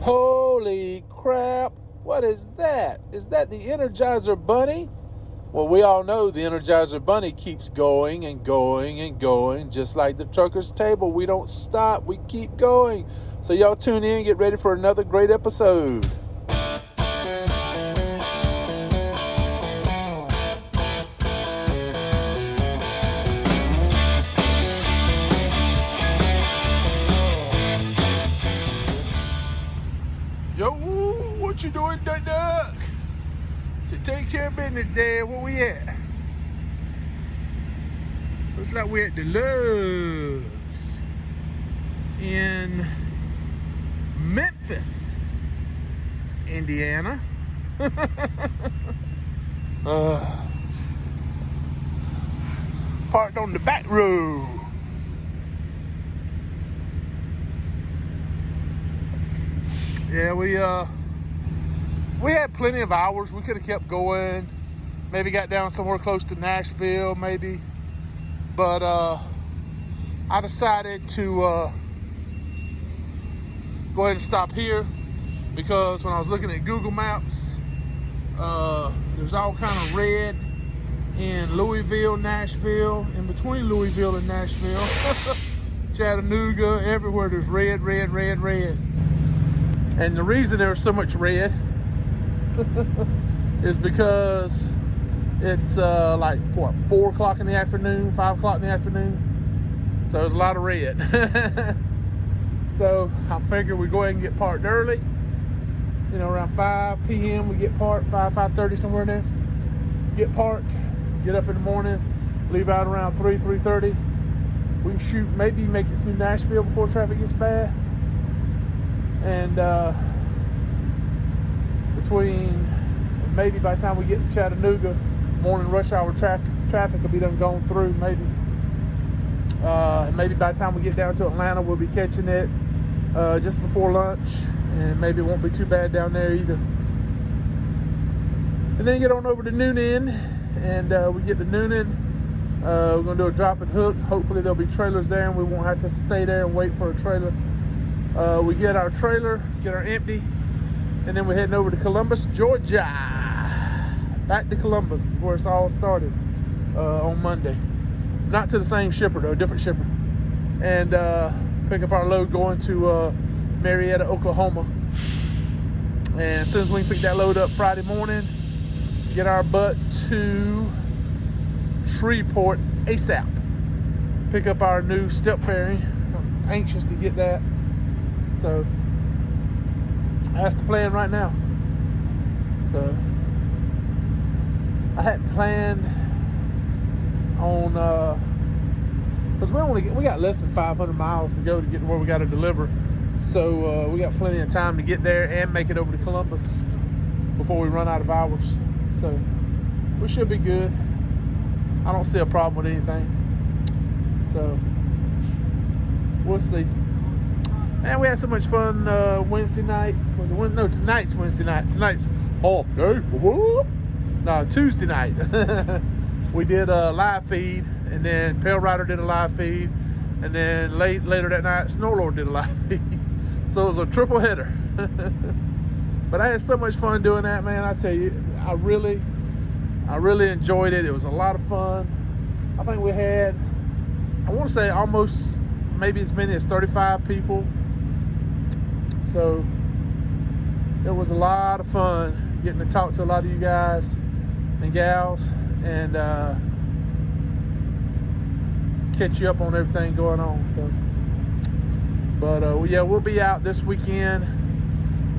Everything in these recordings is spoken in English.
Holy crap. What is that? Is that the Energizer Bunny? Well, we all know the Energizer Bunny keeps going and going and going. Just like the trucker's table. We don't stop. We keep going. So y'all tune in. Get ready for another great episode. Yo, what you doing, Duck? So take care of business there. Where we at? Looks like we're at the Loves in Memphis, Indiana. Parked on the back road. Yeah, we had plenty of hours. We could have kept going. Maybe got down somewhere close to Nashville, maybe. But I decided to go ahead and stop here because when I was looking at Google Maps, there's all kind of red in Louisville, Nashville, in between Louisville and Nashville, Chattanooga, everywhere there's red, red, red, red. And the reason there's so much red is because it's like, what, 4 o'clock in the afternoon, 5 o'clock in the afternoon. So there's a lot of red. So I figured we'd go ahead and get parked early. You know, around 5 p.m. we get parked, 5:30, somewhere in there. Get parked, get up in the morning, leave out around 3:30. We can shoot, maybe make it through Nashville before traffic gets bad. And between, maybe by the time we get to Chattanooga, morning rush hour traffic will be done going through, maybe. Maybe by the time we get down to Atlanta, we'll be catching it just before lunch. And maybe it won't be too bad down there either. And then get on over to Noonan. And we get to Noonan. We're going to do a drop and hook. Hopefully there'll be trailers there and we won't have to stay there and wait for a trailer. We get our trailer, get our empty, and then we're heading over to Columbus, Georgia. Back to Columbus, where it's all started on Monday. Not to the same shipper though, different shipper. And pick up our load going to Marietta, Oklahoma. And as soon as we can pick that load up Friday morning, get our butt to Shreveport ASAP. Pick up our new step ferry. I'm anxious to get that. So that's the plan right now. So I hadn't planned on because we got less than 500 miles to go to get to where we got to deliver. So we got plenty of time to get there and make it over to Columbus before we run out of hours. So we should be good. I don't see a problem with anything. So we'll see. And we had so much fun Wednesday night. No, tonight's Wednesday night. Tonight's off day. No, Tuesday night. We did a live feed, and then Pale Rider did a live feed, and then later that night, Snowlord did a live feed. So it was a triple header. But I had so much fun doing that, man. I tell you, I really enjoyed it. It was a lot of fun. I think we had, I want to say almost maybe as many as 35 people. So it was a lot of fun getting to talk to a lot of you guys and gals and catch you up on everything going on. So, but yeah, we'll be out this weekend,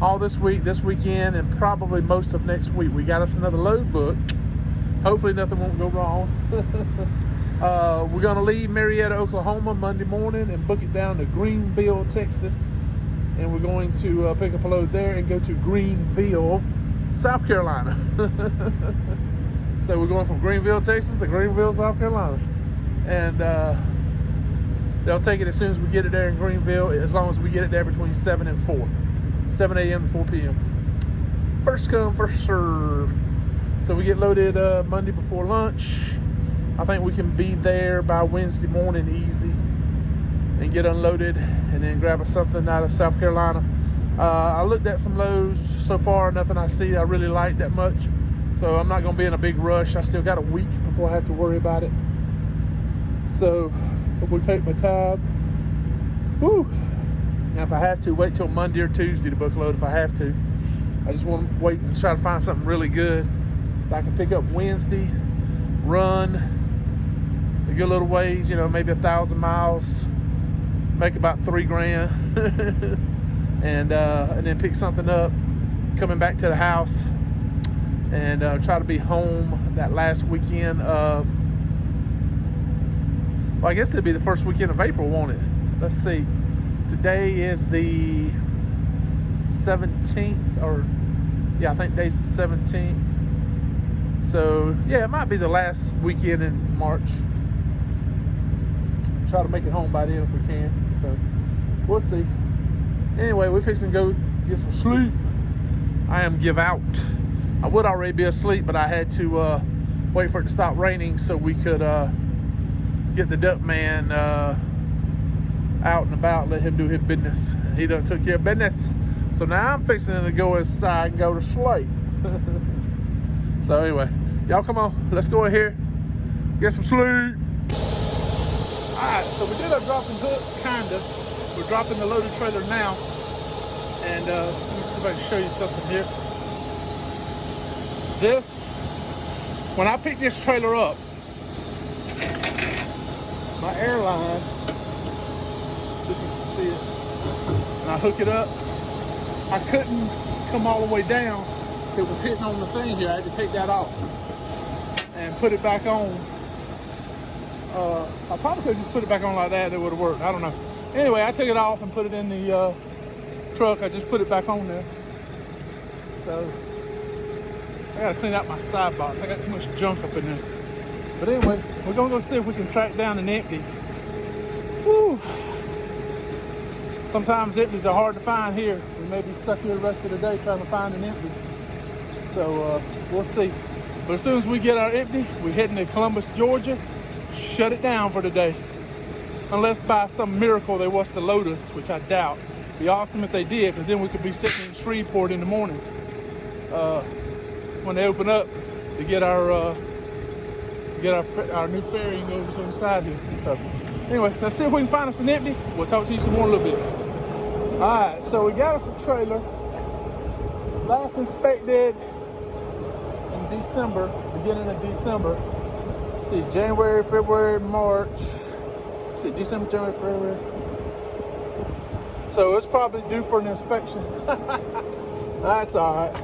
all this week, this weekend, and probably most of next week. We got us another load book. Hopefully nothing won't go wrong. We're gonna leave Marietta, Oklahoma Monday morning and book it down to Greenville, Texas. And we're going to pick up a load there and go to Greenville, South Carolina. So we're going from Greenville, Texas to Greenville, South Carolina. And they'll take it as soon as we get it there in Greenville, as long as we get it there between 7 and 4. 7 a.m. to 4 p.m. First come, first serve. So we get loaded Monday before lunch. I think we can be there by Wednesday morning easy and get unloaded and then grab us something out of South Carolina I looked at some loads so far, nothing I see I really like that much. So I'm not gonna be in a big rush. I still got a week before I have to worry about it. So we'll take my time. Woo! Now if I have to, wait till Monday or Tuesday to book a load if I have to. I just want to wait and try to find something really good that I can pick up Wednesday, run a good little ways, you know, maybe 1,000 miles, make about $3 grand, and then pick something up coming back to the house, and try to be home that last weekend of, well, I guess it'd be the first weekend of April, won't it? Let's see. Today is the 17th, or yeah, I think today's the 17th. So yeah, it might be the last weekend in March. Try to make it home by then if we can. So we'll see. Anyway, we're fixing to go get some sleep. I am give out. I would already be asleep, but I had to wait for it to stop raining so we could get the duck man out and about, let him do his business. He done took care of business. So now I'm fixing to go inside and go to sleep. So anyway, y'all come on, let's go in here, get some sleep. Alright, so we did our dropping hook, kinda. We're dropping the loaded trailer now. And let me see if I can show you something here. When I pick this trailer up, my airline, see if you can see it, and I hook it up, I couldn't come all the way down. It was hitting on the thing here. I had to take that off and put it back on. I probably could have just put it back on like that. It would have worked. I don't know. Anyway, I took it off and put it in the truck. I just put it back on there. So I gotta clean out my side box. I got too much junk up in there. But anyway, we're gonna go see if we can track down an empty. Woo! Sometimes empties are hard to find here. We may be stuck here the rest of the day trying to find an empty. So we'll see. But as soon as we get our empty, we're heading to Columbus, Georgia. Shut it down for the day. Unless by some miracle they was to load us, which I doubt. It'd be awesome if they did, because then we could be sitting in Shreveport in the morning when they open up to get our new ferrying over on the side here. So anyway, let's see if we can find us an empty. We'll talk to you some more in a little bit. All right, so we got us a trailer. Last inspected in December, beginning of December. Let's see, January, February, March. Let's see, December, January, February. So it's probably due for an inspection. That's all right.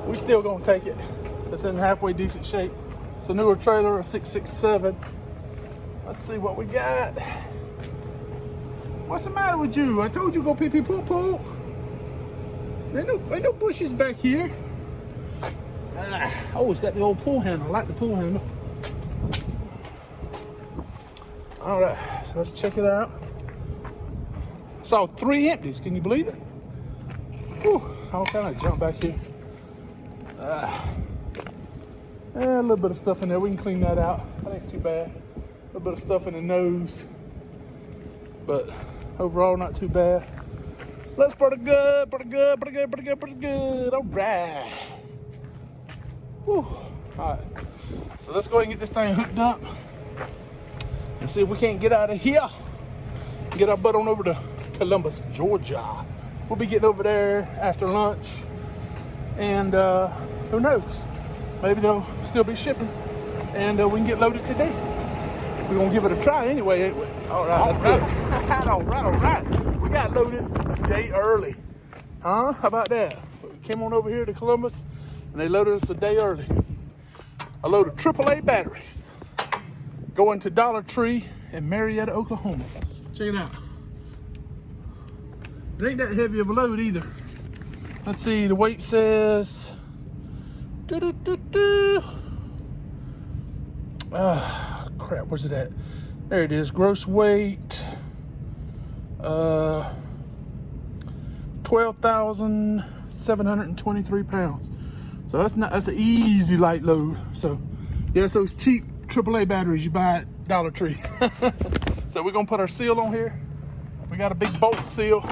We still gonna take it. It's in halfway decent shape. It's a newer trailer, a 667. Let's see what we got. What's the matter with you? I told you go pee pee poo poo. Ain't no bushes back here. Oh, it's got the old pull handle. I like the pull handle. All right, so let's check it out. Saw 3 empties. Can you believe it? Whew, all kind of junk back here. A little bit of stuff in there. We can clean that out. That ain't too bad. A little bit of stuff in the nose, but overall not too bad. Looks pretty good, pretty good, pretty good, pretty good, pretty good. All right. Whew. All right. So let's go ahead and get this thing hooked up and see if we can't get out of here. Get our butt on over to Columbus, Georgia. We'll be getting over there after lunch, and who knows? Maybe they'll still be shipping, and we can get loaded today. We're gonna give it a try anyway, ain't we? All right, that's good. All right. We got loaded a day early. Huh? How about that? We came on over here to Columbus, and they loaded us a day early. A load of AAA batteries. Going to Dollar Tree in Marietta, Oklahoma. Check it out. It ain't that heavy of a load either. Let's see, the weight says... crap, where's it at? There it is, gross weight, 12,723 pounds. So that's an easy light load. So yeah, it's those cheap AAA batteries you buy at Dollar Tree. So we're gonna put our seal on here. We got a big bolt seal.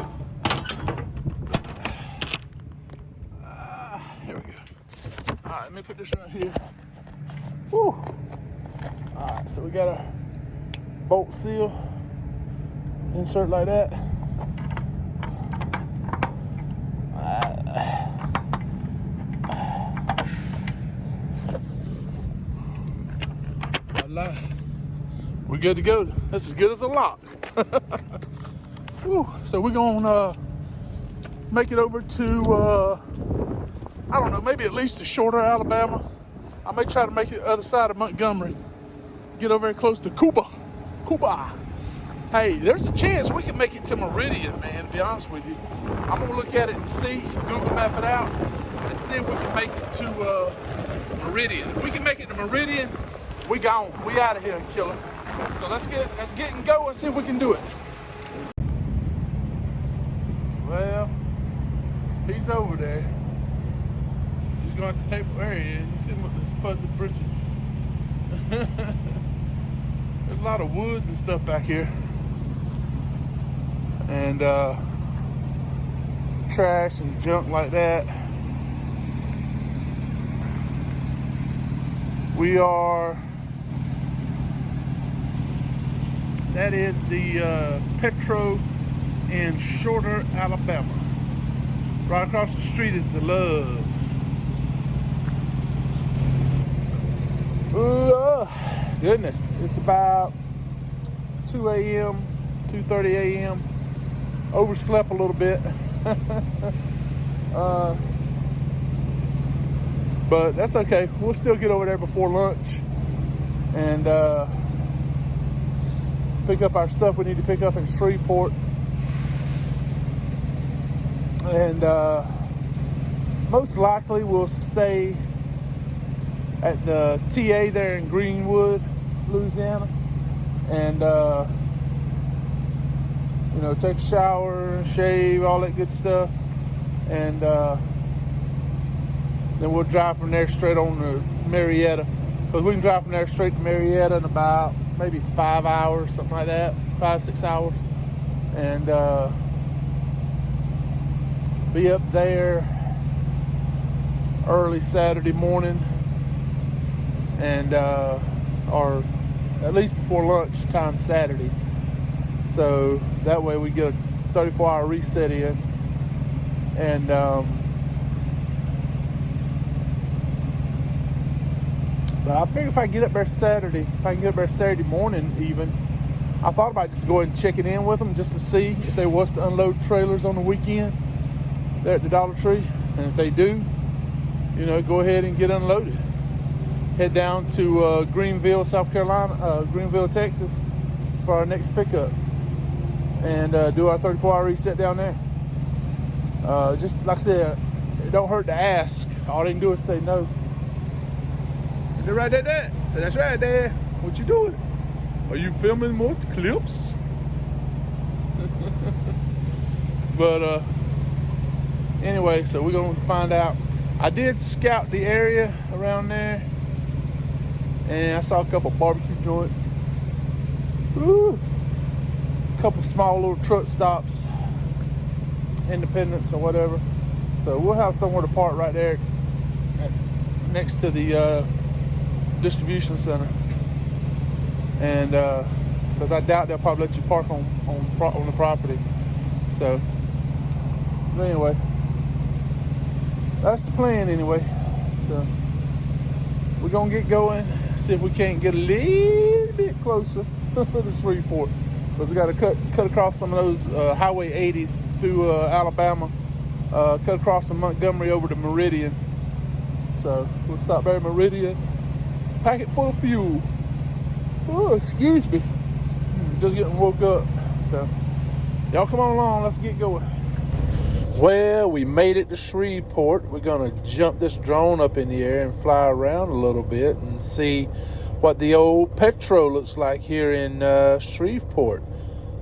let me put this right here. Woo. All right, so we got a bolt seal insert like that. We're good to go. That's as good as a lock. Woo. So we're gonna make it over to I don't know, maybe at least to Shorter, Alabama. I may try to make it the other side of Montgomery. Get over very close to Cuba. Hey, there's a chance we can make it to Meridian, man, to be honest with you. I'm gonna look at it and see, Google map it out, and see if we can make it to Meridian. If we can make it to Meridian, we gone. We out of here, killer. So let's get and go and see if we can do it. Well, he's over there. He's going to have to take, there he is. You see him with his fuzzy britches. There's a lot of woods and stuff back here. And trash and junk like that. We are, that is the Petro in Shorter, Alabama. Right across the street is the Loves. Goodness, it's about 2 a.m., 2:30 a.m. Overslept a little bit. But that's okay. We'll still get over there before lunch and pick up our stuff we need to pick up in Shreveport. And most likely we'll stay at the TA there in Greenwood, Louisiana, and you know, take a shower, shave, all that good stuff, and then we'll drive from there straight on to Marietta, because we can drive from there straight to Marietta in about maybe 5 hours, something like that, 5-6 hours, and be up there early Saturday morning, and or at least before lunch time Saturday, so that way we get a 34-hour reset in. And but I figure if I get up there Saturday, morning even, I thought about just going and checking in with them just to see if they was to unload trailers on the weekend there at the Dollar Tree. And if they do, you know, go ahead and get unloaded. Head down to Greenville, South Carolina, Greenville, Texas for our next pickup. And do our 34-hour reset down there. Just like I said, it don't hurt to ask. All they can do is say no. And they're right there, Dad. Say, that's right, Dad. What you doing? Are you filming more clips? But anyway, so we're gonna find out. I did scout the area around there, and I saw a couple barbecue joints. Woo! A couple small little truck stops, Independence or whatever. So we'll have somewhere to park right there next to the distribution center. And because I doubt they'll probably let you park on the property. So anyway, that's the plan anyway. So we're gonna get going, see if we can't get a little bit closer to Shreveport, because we got to cut across some of those Highway 80 through Alabama, cut across from Montgomery over to Meridian. So we'll stop there at Meridian, pack it full of fuel. Oh, excuse me, just getting woke up. So y'all come on along, let's get going. Well, we made it to Shreveport. We're gonna jump this drone up in the air and fly around a little bit and see what the old Petro looks like here in Shreveport.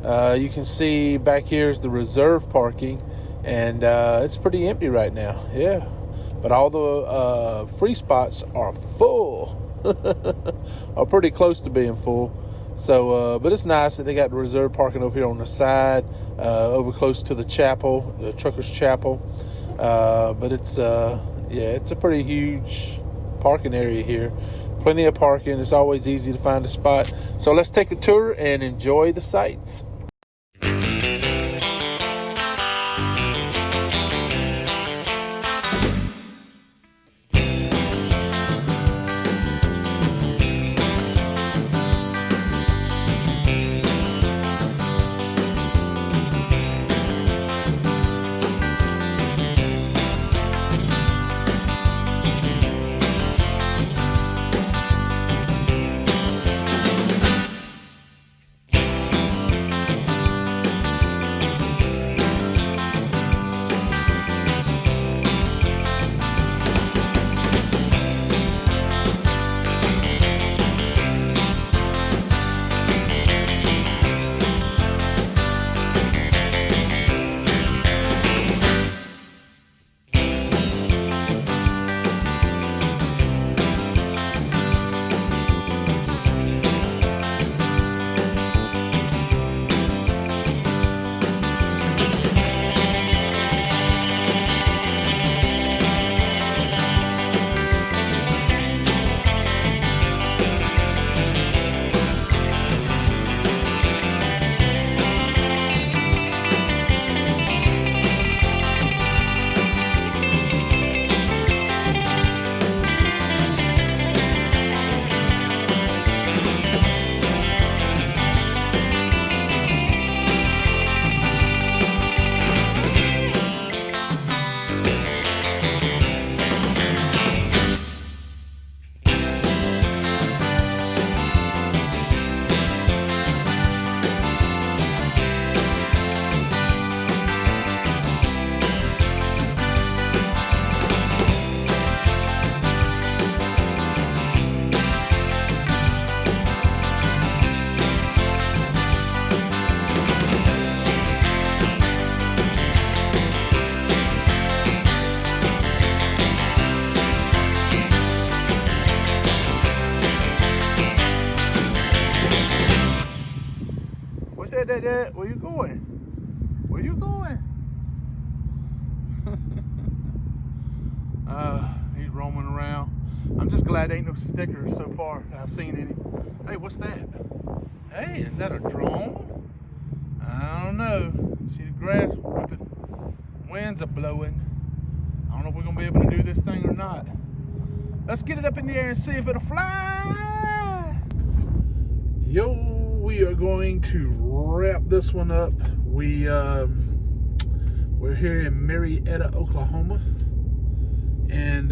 You can see back here is the reserve parking, and it's pretty empty right now. Yeah, but all the free spots are full, or pretty close to being full. So, but it's nice that they got the reserve parking over here on the side, over close to the chapel, the Truckers Chapel. But it's, yeah, it's a pretty huge parking area here. Plenty of parking. It's always easy to find a spot. So let's take a tour and enjoy the sights. Dad, where you going? Where you going? He's roaming around. I'm just glad there ain't no stickers so far I've seen any. Hey, what's that? Hey, is that a drone? I don't know. See the grass ripping. Winds are blowing. I don't know if we're gonna be able to do this thing or not. Let's get it up in the air and see if it'll fly. Yo, we are going to wrap this one up. We're here in Marietta, Oklahoma, and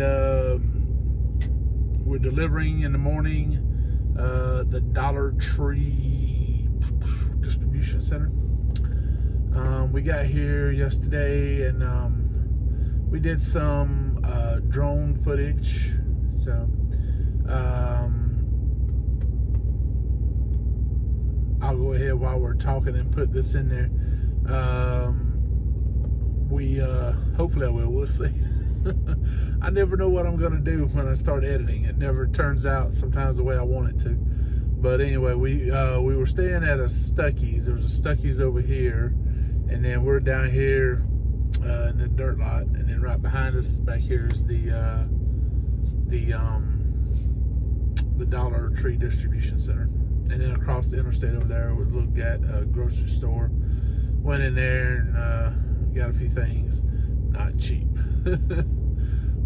we're delivering in the morning the Dollar Tree distribution center. We got here yesterday, and we did some drone footage. So I'll go ahead while we're talking and put this in there. Hopefully I will. We'll see. I never know what I'm going to do when I start editing. It never turns out sometimes the way I want it to. But anyway, we were staying at a Stuckey's. There was a Stuckey's over here, and then we're down here in the dirt lot, and then right behind us back here is the Dollar Tree distribution center. And then across the interstate over there was a little grocery store. Went in there and got a few things. Not cheap.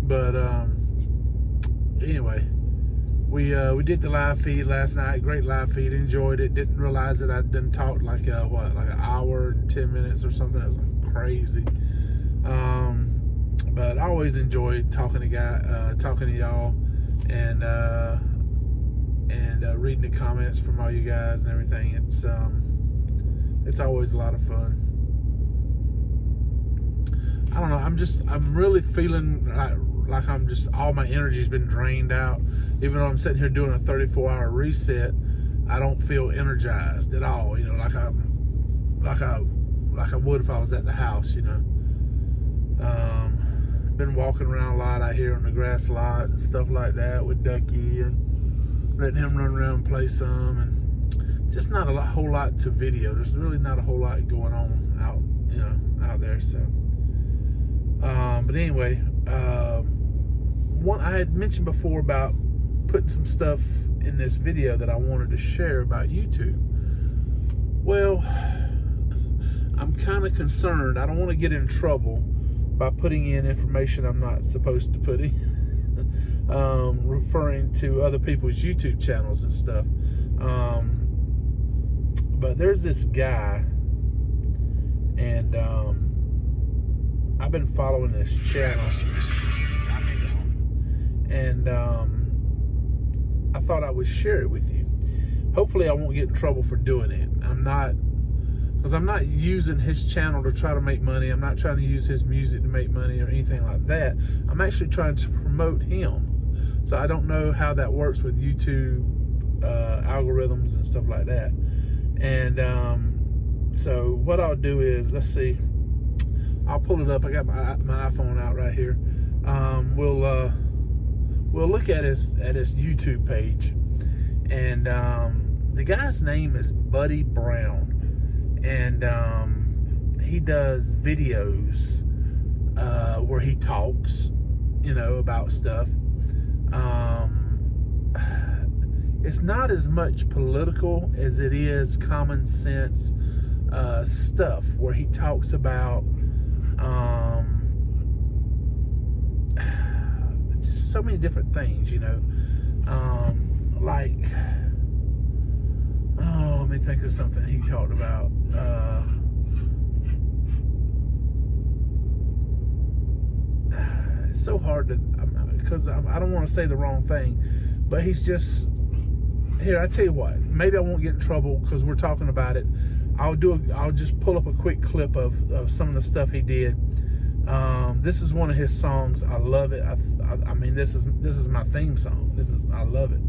But anyway, we did the live feed last night. Great live feed. Enjoyed it. Didn't realize that I'd done talked like an hour and 10 minutes or something. That was like crazy. But I always enjoyed talking to y'all, and reading the comments from all you guys and everything. It's always a lot of fun. I don't know. I'm really feeling like I'm just, all my energy's been drained out. Even though I'm sitting here doing a 34-hour reset, I don't feel energized at all. You know, like I would if I was at the house. You know. Been walking around a lot out here on the grass lot and stuff like that with Ducky, and letting him run around and play some, and just not a whole lot to video. There's really not a whole lot going on out there. So, but anyway, I had mentioned before about putting some stuff in this video that I wanted to share about YouTube. Well, I'm kind of concerned. I don't want to get in trouble by putting in information I'm not supposed to put in, referring to other people's YouTube channels and stuff. But there's this guy, and I've been following this channel, and I thought I would share it with you. Hopefully I won't get in trouble for doing it. Because I'm not using his channel to try to make money. I'm not trying to use his music to make money or anything like that. I'm actually trying to promote him. So I don't know how that works with YouTube algorithms and stuff like that. And so what I'll do is, let's see, I'll pull it up. I got my iPhone out right here. We'll look at his YouTube page, and the guy's name is Buddy Brown, and he does videos where he talks, about stuff. It's not as much political as it is common sense stuff, where he talks about just so many different things, like, let me think of something he talked about. It's so hard to, because I don't want to say the wrong thing, but he's just, here, I tell you what, maybe I won't get in trouble because we're talking about it. I'll just pull up a quick clip of some of the stuff he did. This is one of his songs. I love it. I mean, this is my theme song. I love it.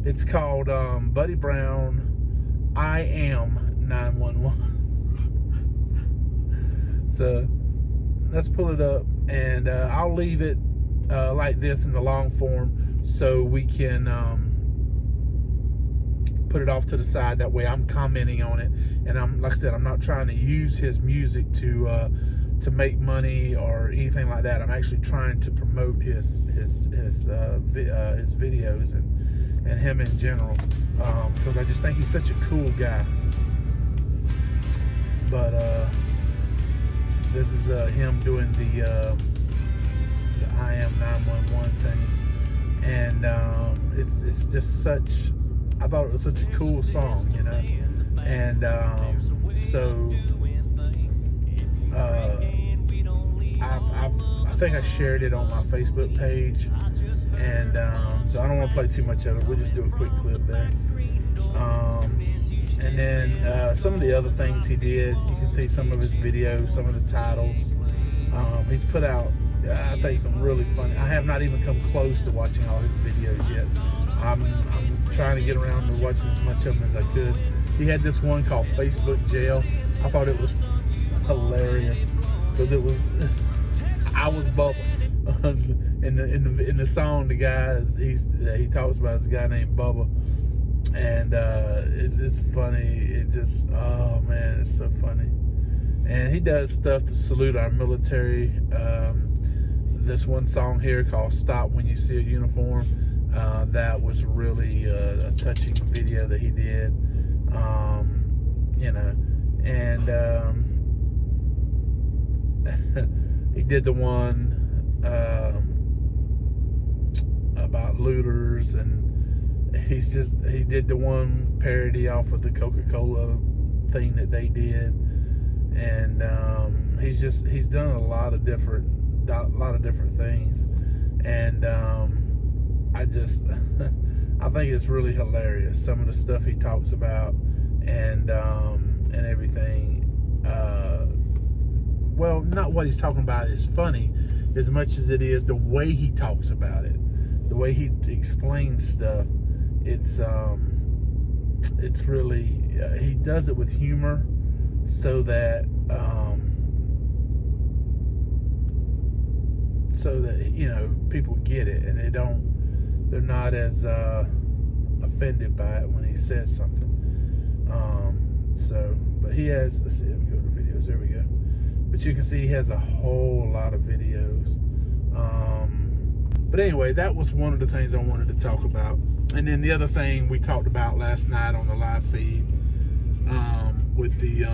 It's called Buddy Brown, I Am 911. So let's pull it up, and I'll leave it like this in the long form so we can put it off to the side. That way I'm commenting on it, and like I said, I'm not trying to use his music to make money or anything like that. I'm actually trying to promote his videos and him in general, because I just think he's such a cool guy. But this is him doing the I Am 911 thing, and it's just such, I thought it was such a cool song, and so I think I shared it on my Facebook page, and so I don't want to play too much of it. We'll just do a quick clip there, and then some of the other things he did. You can see some of his videos, some of the titles. He's put out, I think, some really funny. I have not even come close to watching all his videos yet. I'm trying to get around to watching as much of them as I could. He had this one called Facebook Jail. I thought it was hilarious because it was, I was Bubba. in the song, the guy he talks about is a guy named Bubba, and it's funny. It just, oh man, it's so funny. And he does stuff to salute our military. This one song here called "Stop When You See a Uniform." That was really a touching video that he did, and he did the one about looters, and he did the one parody off of the Coca-Cola thing that they did, and he's done a lot of different things, and I think it's really hilarious, some of the stuff he talks about, and everything. Well, not what he's talking about is funny as much as it is the way he talks about it, the way he explains stuff. It's really, he does it with humor so that people get it, and they're not as offended by it when he says something. But he has, let's see, let me go to videos, there we go. But you can see he has a whole lot of videos. But But anyway, that was one of the things I wanted to talk about. And then the other thing we talked about last night on the live feed, with the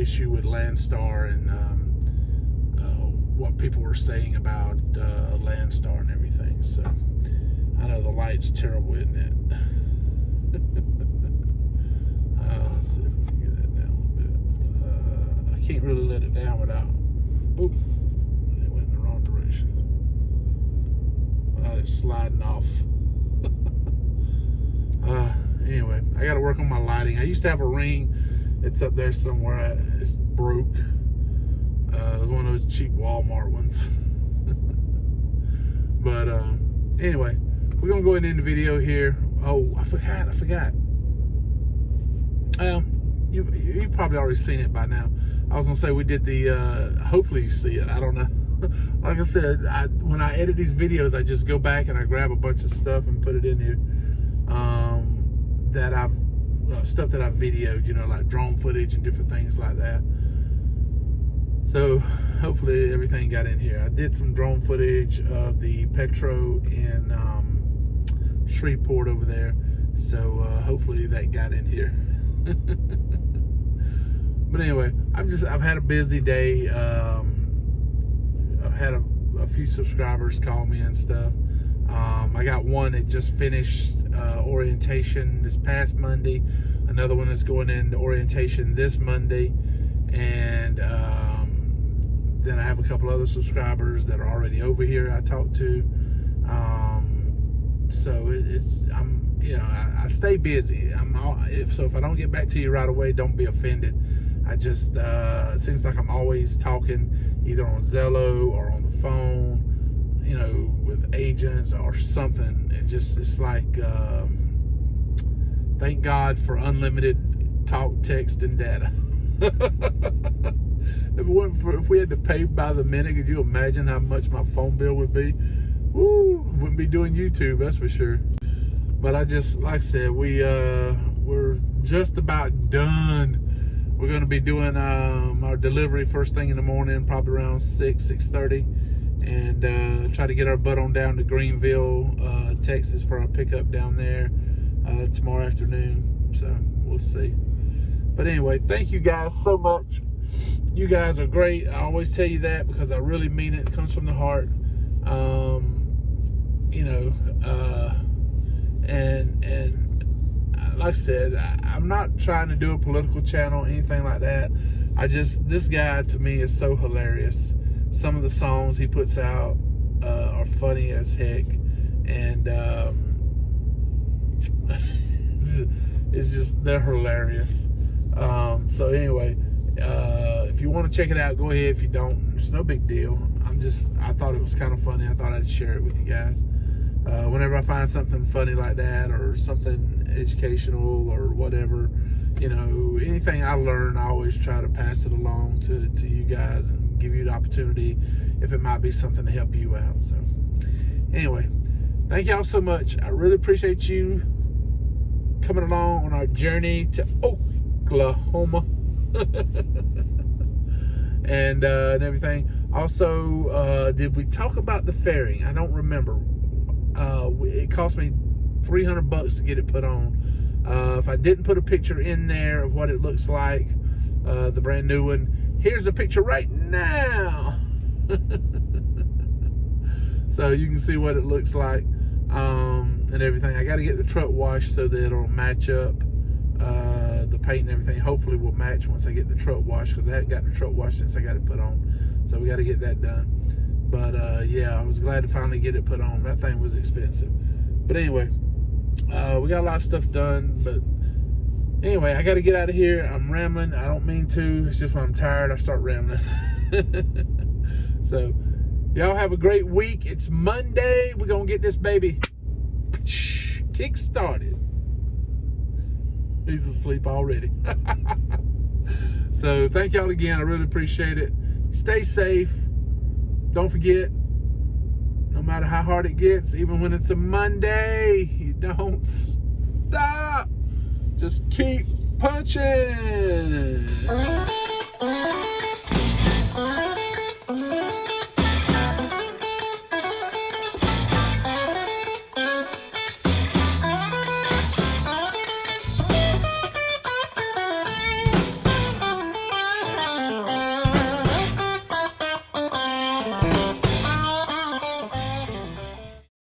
issue with Landstar and what people were saying about Landstar and everything. So I know the light's terrible, isn't it? Let's see if we can get that down a little bit. I can't really let it down without. Oop, it went in the wrong direction. Without it sliding off. Anyway, I got to work on my lighting. I used to have a ring. It's up there somewhere. It's broke. It was one of those cheap Walmart ones. But anyway, we're gonna go ahead and end the video here. Oh, I forgot. You've probably already seen it by now. I was gonna say we did the. Hopefully you see it. I don't know. Like I said, when I edit these videos, I just go back and I grab a bunch of stuff and put it in here. Stuff that I've videoed, like drone footage and different things like that. So hopefully everything got in here. I did some drone footage of the Petro in Shreveport over there. So hopefully that got in here. But anyway, I've had a busy day. I've had a few subscribers call me and stuff. I got one that just finished orientation this past Monday. Another one is going into orientation this Monday. And then I have a couple other subscribers that are already over here I talked to. So I stay busy. If I don't get back to you right away, don't be offended. I just, it seems like I'm always talking either on Zello or on the phone, with agents or something. It's like, thank God for unlimited talk, text, and data. If we had to pay by the minute, could you imagine how much my phone bill would be? Woo, wouldn't be doing YouTube, that's for sure. But like I said, we're just about done. We're going to be doing our delivery first thing in the morning, probably around 6:30, and try to get our butt on down to Greenville, Texas for our pickup down there tomorrow afternoon. So we'll see. But anyway, thank you guys so much. You guys are great. I always tell you that because I really mean it. It comes from the heart. And like I said, I'm not trying to do a political channel, anything like that. This guy to me is so hilarious. Some of the songs he puts out are funny as heck. And they're hilarious. So anyway, if you want to check it out, go ahead. If you don't, it's no big deal. I thought it was kind of funny. I thought I'd share it with you guys. Whenever I find something funny like that or something educational or whatever, anything I learn, I always try to pass it along to you guys and give you the opportunity if it might be something to help you out. So anyway, thank y'all so much. I really appreciate you coming along on our journey to Oklahoma. and everything. Also, did we talk about the fairing? I don't remember. It cost me $300 to get it put on. If I didn't put a picture in there of what it looks like, the brand new one, here's a picture right now. So you can see what it looks like, and everything. I got to get the truck washed so that it'll match up. The paint and everything hopefully will match once I get the truck washed, because I haven't got the truck washed since I got it put on. So we got to get that done. But yeah, I was glad to finally get it put on. That thing was expensive. But anyway, we got a lot of stuff done. But anyway, I got to get out of here. I'm rambling. I don't mean to. It's just when I'm tired, I start rambling. So y'all have a great week. It's Monday. We're going to get this baby kick started. He's asleep already. So thank y'all again. I really appreciate it. Stay safe. Don't forget, no matter how hard it gets, even when it's a Monday, you don't stop. Just keep punching.